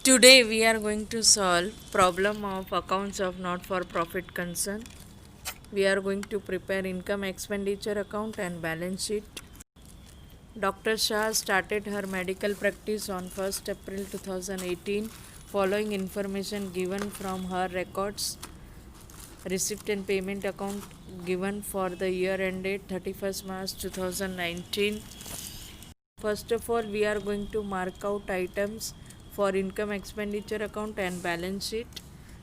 Today we are going to solve problem of accounts of not for profit concern. We are going to prepare income expenditure account and balance sheet. Dr. Shah started her medical practice on 1st April 2018 following information given from her records, receipt and payment account given for the year ended 31st March 2019. First of all, we are going to mark out items for income expenditure account and balance sheet.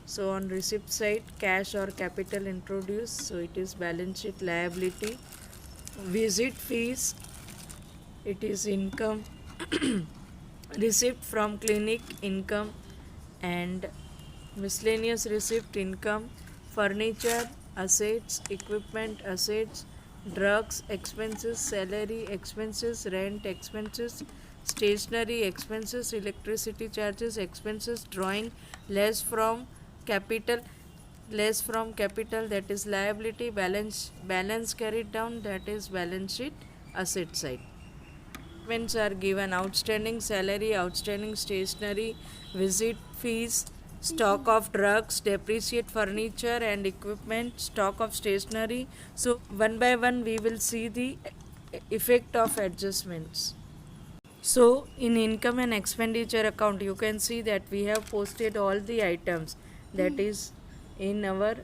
So on receipt side, cash or capital introduced, so it is balance sheet liability. Visit fees, it is income. Receipt from clinic, income. And miscellaneous receipt, income. Furniture, assets, equipment, assets. Drugs expenses, salary expenses, rent expenses, stationery expenses, electricity charges expenses, drawing less from capital, that is liability, balance carried down, that is balance sheet asset side. Statements are given: outstanding salary, outstanding stationery, visit fees, stock of drugs, depreciate furniture and equipment, stock of stationery. So one by one we will see the effect of adjustments. So in income and expenditure account you can see that we have posted all the items, that is in our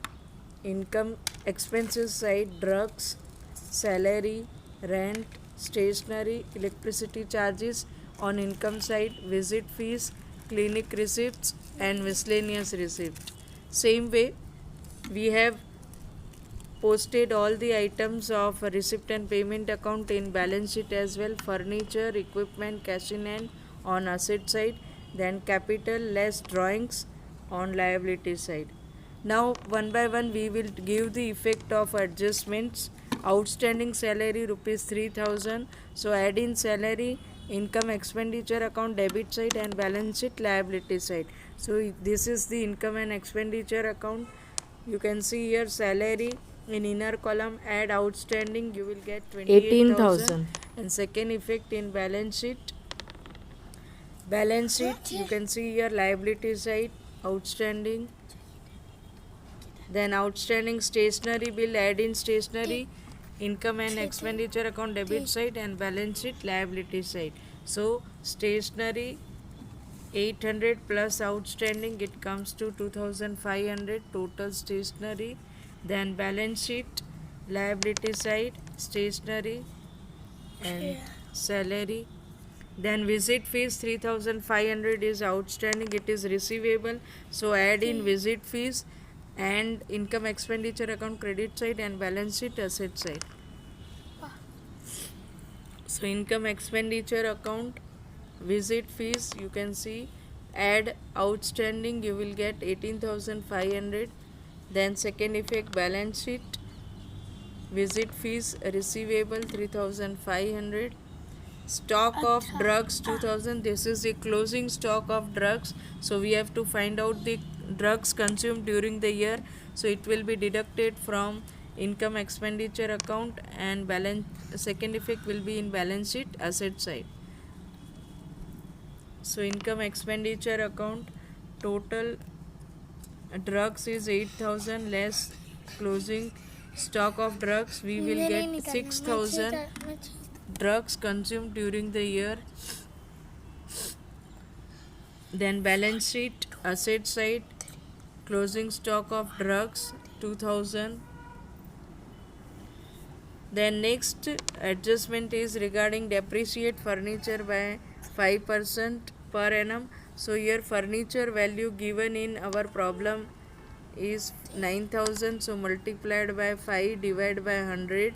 income expenses side: drugs, salary, rent, stationery, electricity charges; on income side, visit fees, clinic receipts and miscellaneous receipts. Same way we have posted all the items of receipt and payment account in balance sheet as well: furniture, equipment, cash in hand on asset side, then capital less drawings on liability side. Now one by one we will give the effect of adjustments. Outstanding salary rupees 3000, so add in salary, income expenditure account debit side and balance sheet liability side. So this is the income and expenditure account. You can see here salary in inner column, add outstanding, you will get 28,000. And second effect in balance sheet, you can see here liability side outstanding, then outstanding stationery bill, add in stationery, income and expenditure account debit side and balance sheet liability side. So stationery 800 plus outstanding, it comes to 2500 total stationery. Then balance sheet liability side, stationery and salary. Then visit fees 3500 is outstanding, it is receivable, so add in visit fees and income expenditure account credit side and balance sheet asset side. So income expenditure account, visit fees, you can see, add outstanding, you will get 18500. Then second effect, balance sheet, visit fees receivable 3500, stock of drugs 2000, this is the closing stock of drugs, so we have to find out the drugs consumed during the year, so it will be deducted from income expenditure account and balance. Second effect will be in balance sheet asset side. So income expenditure account, total drugs is 8000 less closing stock of drugs, we will get 6000 drugs consumed during the year. Then balance sheet asset side, closing stock of drugs 2000. Then next adjustment is regarding depreciate furniture by 5% per annum. So here furniture value given in our problem is 9000, so multiplied by 5 divided by 100,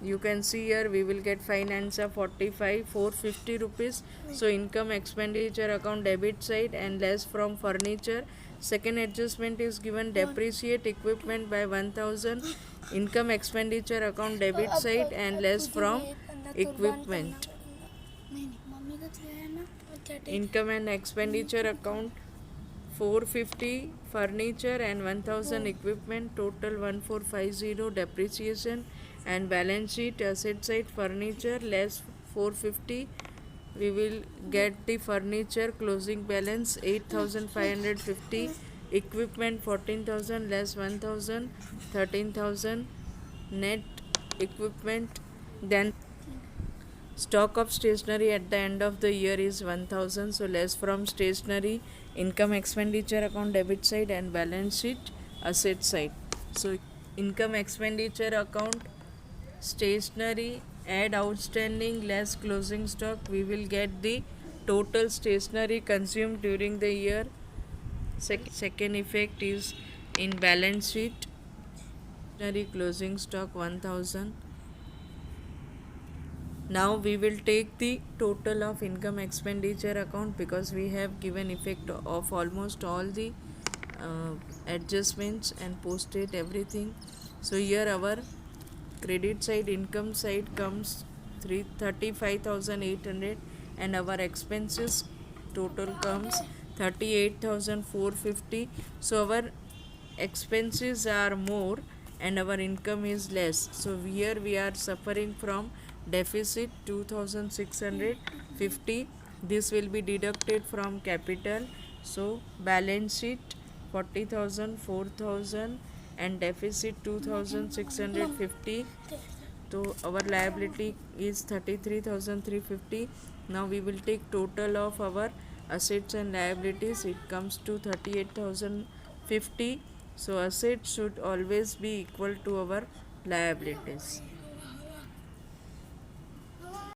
you can see here we will get finance of 450 rupees. So income expenditure account debit side and less from furniture. Second adjustment is given depreciate equipment by 1000, income expenditure account debit side and less from equipment. Income and expenditure account 450 furniture and 1000 equipment, total 1450 depreciation, and balance sheet asset side furniture less 450 we will get the furniture closing balance 8550, equipment 14,000 less 1000, 13,000 net equipment. Then stock of stationery at the end of the year is 1000, so less from stationery, income expenditure account debit side and balance sheet asset side. So income expenditure account, stationery, add outstanding less closing stock, we will get the total stationery consumed during the year. Second effect is in balance sheet, stationery closing stock 1000. Now we will take the total of income expenditure account, because we have given effect of almost all the adjustments and posted everything. So here our credit side, income side comes 35,800, and our expenses total comes 38,450. So our expenses are more and our income is less. So here we are suffering from deficit 2,650. This will be deducted from capital. So balance sheet 40,000, 4,000 and deficit 2,650. So our liability is 33,350. Now we will take total of our assets and liabilities. It comes to 38,050. So assets should always be equal to our liabilities.